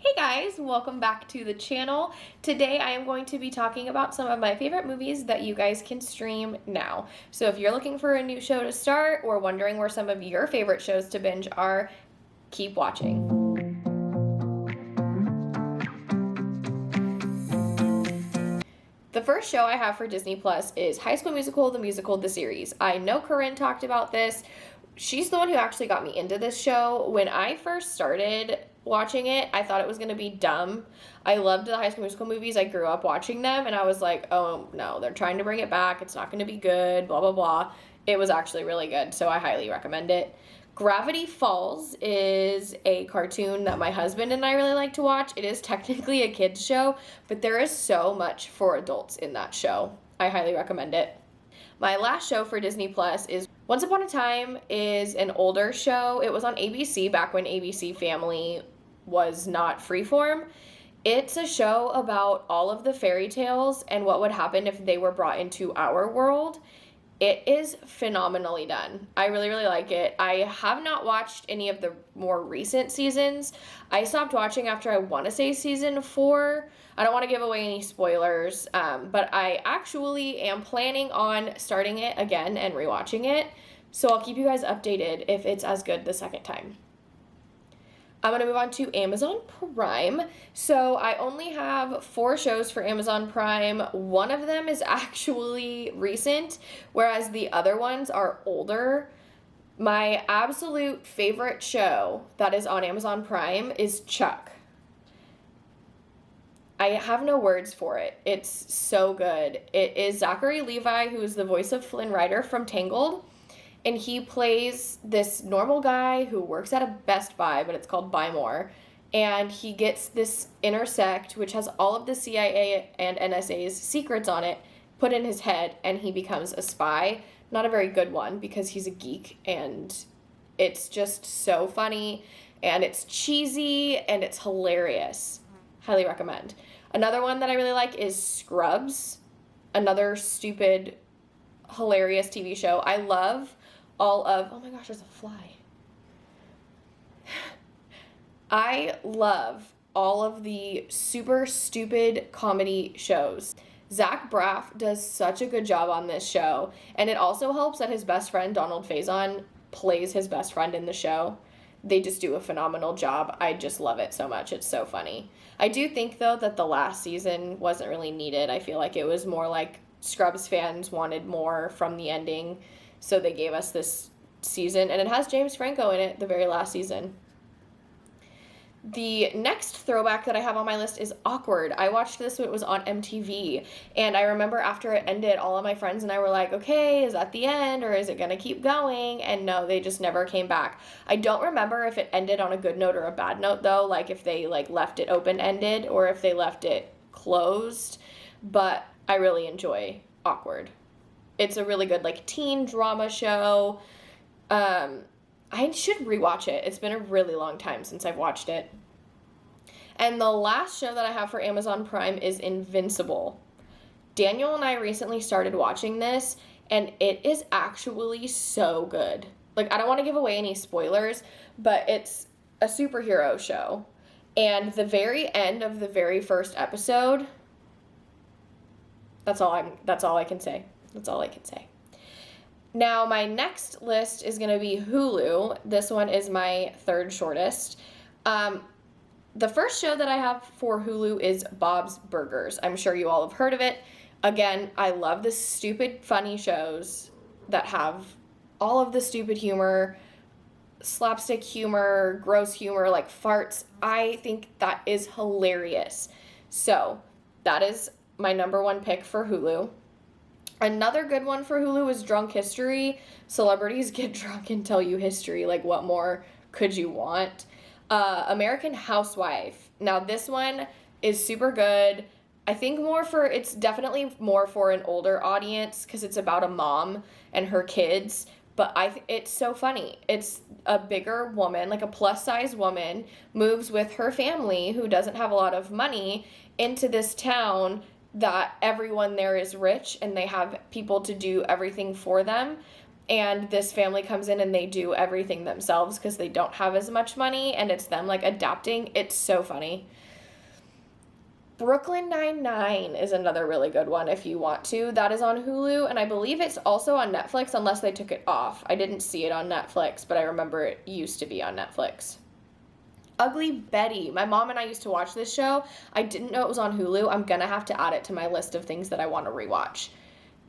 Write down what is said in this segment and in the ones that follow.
Hey guys, welcome back to the channel. Today I am going to be talking about some of my favorite movies that you guys can stream now. So if you're looking for a new show to start or wondering where some of your favorite shows to binge are, keep watching. The first show I have for Disney Plus is High School Musical, the musical, the series. I know Corinne talked about this. She's the one who actually got me into this show. When I first started watching it, I thought it was going to be dumb. I loved the High School Musical movies. I grew up watching them, and I was like, oh, no, they're trying to bring it back. It's not going to be good, blah, blah, blah. It was actually really good, so I highly recommend it. Gravity Falls is a cartoon that my husband and I really like to watch. It is technically a kids show, but there is so much for adults in that show. I highly recommend it. My last show for Disney Plus is Once Upon a Time is an older show. It was on ABC back when ABC Family was not Freeform. It's a show about all of the fairy tales and what would happen if they were brought into our world. It is phenomenally done. I really, really like it. I have not watched any of the more recent seasons. I stopped watching after, I want to say, season 4. I don't want to give away any spoilers, but I actually am planning on starting it again and rewatching it. So I'll keep you guys updated if it's as good the second time. I'm going to move on to Amazon Prime. So I only have 4 shows for Amazon Prime. One of them is actually recent, whereas the other ones are older. My absolute favorite show that is on Amazon Prime is Chuck. I have no words for it. It's so good. It is Zachary Levi, who is the voice of Flynn Rider from Tangled. And he plays this normal guy who works at a Best Buy, but it's called Buy More. And he gets this intersect, which has all of the CIA and NSA's secrets on it, put in his head, and he becomes a spy. Not a very good one, because he's a geek, and it's just so funny, and it's cheesy, and it's hilarious. Highly recommend. Another one that I really like is Scrubs. Another stupid, hilarious TV show. I love all of, oh my gosh, there's a fly. I love all of the super stupid comedy shows. Zach Braff does such a good job on this show, and it also helps that his best friend, Donald Faison, plays his best friend in the show. They just do a phenomenal job. I just love it so much. It's so funny. I do think, though, that the last season wasn't really needed. I feel like it was more like Scrubs fans wanted more from the ending, so they gave us this season, and it has James Franco in it, the very last season. The next throwback that I have on my list is Awkward. I watched this when it was on MTV, and I remember after it ended, all of my friends and I were like, okay, is that the end, or is it going to keep going? And no, they just never came back. I don't remember if it ended on a good note or a bad note, though, like if they left it open-ended or if they left it closed, but I really enjoy Awkward. It's a really good teen drama show. I should rewatch it. It's been a really long time since I've watched it. And the last show that I have for Amazon Prime is Invincible. Daniel and I recently started watching this, and it is actually so good. I don't want to give away any spoilers, but it's a superhero show. And the very end of the very first episode, that's all I can say. That's all I can say. Now, my next list is going to be Hulu. This one is my third shortest. The first show that I have for Hulu is Bob's Burgers. I'm sure you all have heard of it. Again, I love the stupid, funny shows that have all of the stupid humor, slapstick humor, gross humor, farts. I think that is hilarious. So, that is my number 1 pick for Hulu. Another good one for Hulu is Drunk History. Celebrities get drunk and tell you history. What more could you want? American Housewife. Now, this one is super good. I think it's definitely more for an older audience because it's about a mom and her kids. But it's so funny. It's a bigger woman, a plus-size woman, moves with her family who doesn't have a lot of money into this town that everyone there is rich and they have people to do everything for them. and this family comes in and they do everything themselves because they don't have as much money, and it's them like adapting. It's so funny. Brooklyn Nine-Nine is another really good one if you want to. That is on Hulu, and I believe it's also on Netflix unless they took it off. I didn't see it on Netflix, but I remember it used to be on Netflix. Ugly Betty. My mom and I used to watch this show. I didn't know it was on Hulu. I'm gonna have to add it to my list of things that I want to rewatch.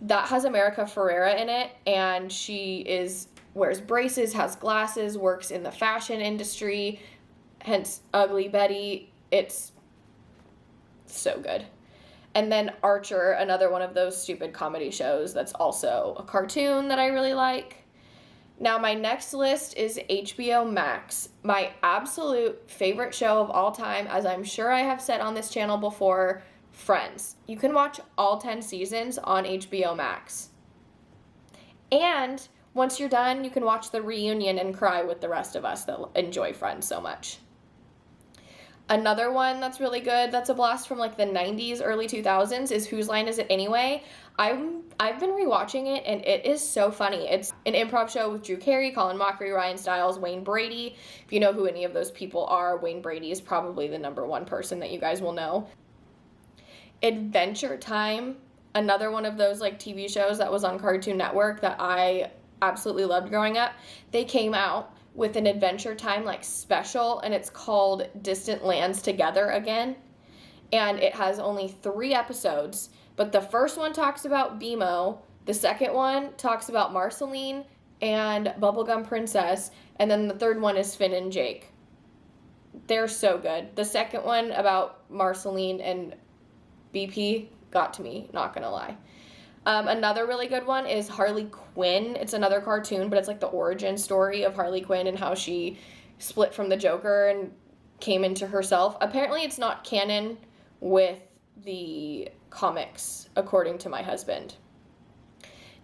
That has America Ferrera in it, and wears braces, has glasses, works in the fashion industry, hence Ugly Betty. It's so good. And then Archer, another one of those stupid comedy shows that's also a cartoon that I really like. Now, my next list is HBO Max. My absolute favorite show of all time, as I'm sure I have said on this channel before, Friends. You can watch all 10 seasons on HBO Max. And once you're done, you can watch the reunion and cry with the rest of us that enjoy Friends so much. Another one that's really good, that's a blast from like the 90s, early 2000s, is Whose Line Is It Anyway? I've been rewatching it, and it is so funny. It's an improv show with Drew Carey, Colin Mockery, Ryan Stiles, Wayne Brady. If you know who any of those people are, Wayne Brady is probably the number one person that you guys will know. Adventure Time, another one of those like TV shows that was on Cartoon Network that I absolutely loved growing up. They came out with an Adventure Time like special, and it's called Distant Lands Together Again, and it has only 3 episodes, but the first one talks about BMO, the second one talks about Marceline and Bubblegum Princess, and then the third one is Finn and Jake. They're so good. The second one about Marceline and BP got to me, not gonna lie. Another really good one is Harley Quinn. It's another cartoon, but it's like the origin story of Harley Quinn and how she split from the Joker and came into herself. Apparently it's not canon with the comics, according to my husband.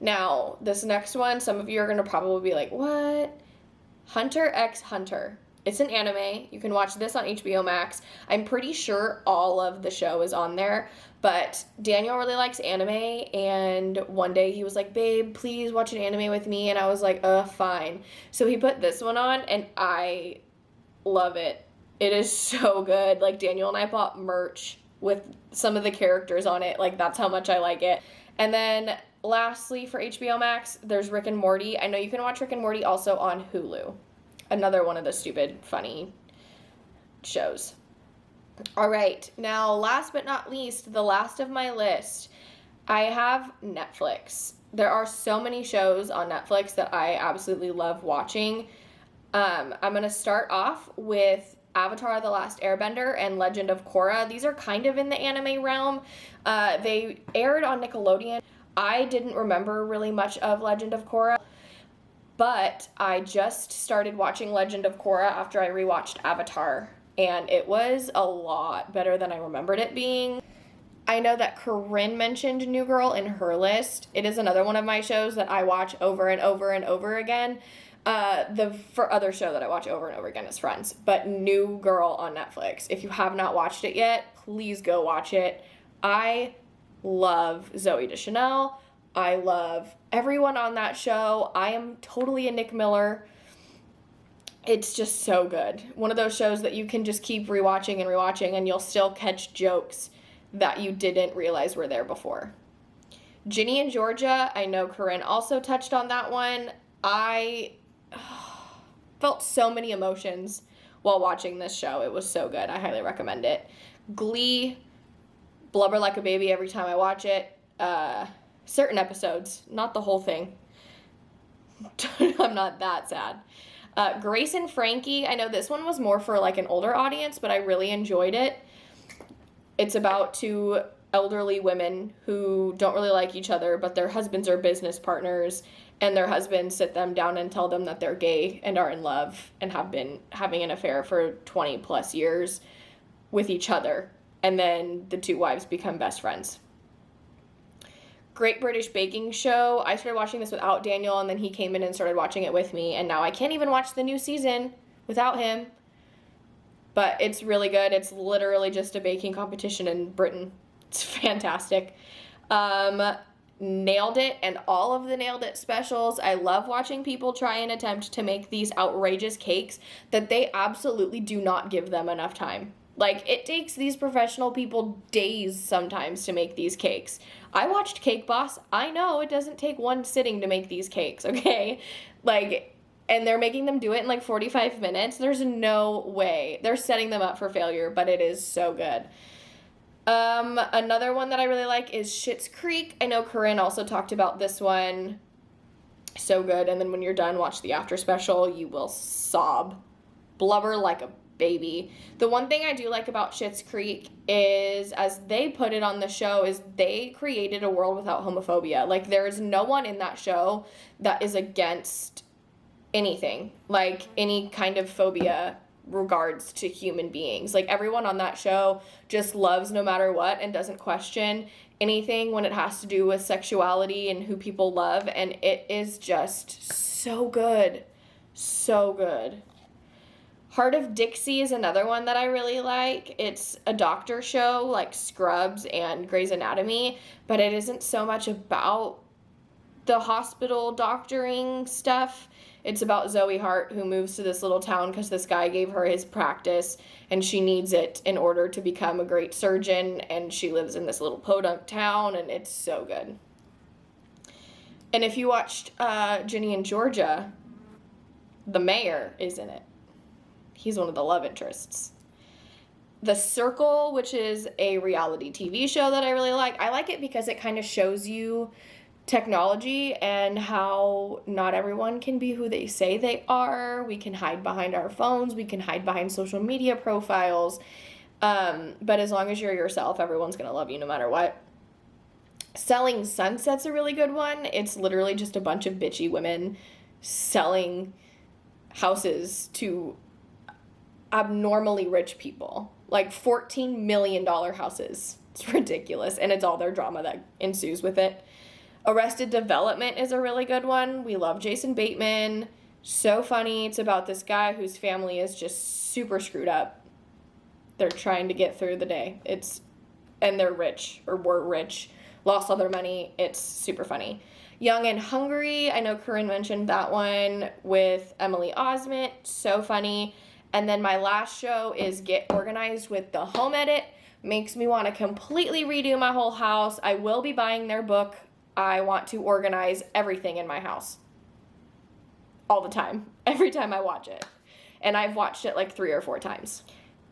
Now, this next one, some of you are going to probably be like, what? Hunter x Hunter. It's an anime. You can watch this on HBO Max. I'm pretty sure all of the show is on there, but Daniel really likes anime, and one day he was like, babe, please watch an anime with me, and I was like, fine. So he put this one on, and I love it. It is so good. Like, Daniel and I bought merch with some of the characters on it. Like, that's how much I like it. And then lastly, for HBO Max, there's Rick and Morty. I know you can watch Rick and Morty also on Hulu. Another one of the stupid, funny shows. All right, now last but not least, the last of my list, I have Netflix. There are so many shows on Netflix that I absolutely love watching. I'm going to start off with Avatar: The Last Airbender and Legend of Korra. These are kind of in the anime realm. They aired on Nickelodeon. I didn't remember really much of Legend of Korra, but I just started watching Legend of Korra after I rewatched Avatar, and it was a lot better than I remembered it being. I know that Corinne mentioned New Girl in her list. It is another one of my shows that I watch over and over and over again. For other show that I watch over and over again is Friends, but New Girl on Netflix. If you have not watched it yet, please go watch it. I love Zooey Deschanel. I love everyone on that show. I am totally a Nick Miller. It's just so good. One of those shows that you can just keep rewatching and rewatching, and you'll still catch jokes that you didn't realize were there before. Ginny and Georgia, I know Corinne also touched on that one. I felt so many emotions while watching this show. It was so good. I highly recommend it. Glee, blubber like a baby every time I watch it. Certain episodes, not the whole thing. I'm not that sad. Grace and Frankie, I know this one was more for like an older audience, but I really enjoyed it. It's about 2 elderly women who don't really like each other, but their husbands are business partners, and their husbands sit them down and tell them that they're gay and are in love and have been having an affair for 20 plus years with each other. And then the 2 wives become best friends. Great British Baking Show. I started watching this without Daniel, and then he came in and started watching it with me, and now I can't even watch the new season without him. But it's really good. It's literally just a baking competition in Britain. It's fantastic. nailed it, and all of the Nailed It specials. I love watching people try and attempt to make these outrageous cakes that they absolutely do not give them enough time. Like, it takes these professional people days sometimes to make these cakes. I watched Cake Boss. I know it doesn't take one sitting to make these cakes, okay? Like, and they're making them do it in like 45 minutes. There's no way. They're setting them up for failure, but it is so good. Another one that I really like is Schitt's Creek. I know Corinne also talked about this one. So good. And then when you're done, watch the after special. You will sob. Blubber like a baby. The one thing I do like about Schitt's Creek is, as they put it on the show, is they created a world without homophobia. Like, there's no one in that show that is against anything, like any kind of phobia regards to human beings. Like, everyone on that show just loves no matter what and doesn't question anything when it has to do with sexuality and who people love, and it is just so good. So good. Heart of Dixie is another one that I really like. It's a doctor show like Scrubs and Grey's Anatomy, but it isn't so much about the hospital doctoring stuff. It's about Zoe Hart, who moves to this little town because this guy gave her his practice and she needs it in order to become a great surgeon, and she lives in this little podunk town, and it's so good. And if you watched Ginny and Georgia, the mayor is in it. He's one of the love interests. The Circle, which is a reality TV show that I really like. I like it because it kind of shows you technology and how not everyone can be who they say they are. We can hide behind our phones. We can hide behind social media profiles. But as long as you're yourself, everyone's going to love you no matter what. Selling Sunset's a really good one. It's literally just a bunch of bitchy women selling houses to abnormally rich people. Like $14 million houses. It's ridiculous. And it's all their drama that ensues with it. Arrested Development is a really good one. We love Jason Bateman. So funny. It's about this guy whose family is just super screwed up. They're trying to get through the day. And they're rich, or were rich, lost all their money. It's super funny. Young and Hungry. I know Corinne mentioned that one with Emily Osment. So funny. And then my last show is Get Organized with the Home Edit. Makes me want to completely redo my whole house. I will be buying their book. I want to organize everything in my house. All the time. Every time I watch it. And I've watched it like 3 or 4 times.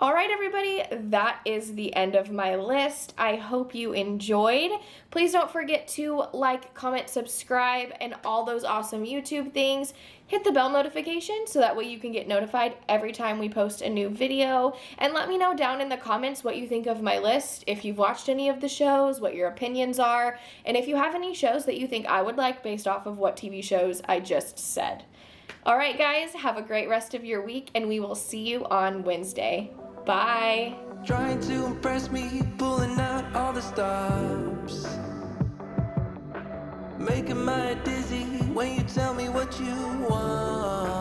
All right, everybody, that is the end of my list. I hope you enjoyed. Please don't forget to like, comment, subscribe, and all those awesome YouTube things. Hit the bell notification so that way you can get notified every time we post a new video. And let me know down in the comments what you think of my list, if you've watched any of the shows, what your opinions are, and if you have any shows that you think I would like based off of what TV shows I just said. All right, guys, have a great rest of your week, and we will see you on Wednesday. Bye. Trying to impress me, pulling out all the stops, making my head dizzy when you tell me what you want.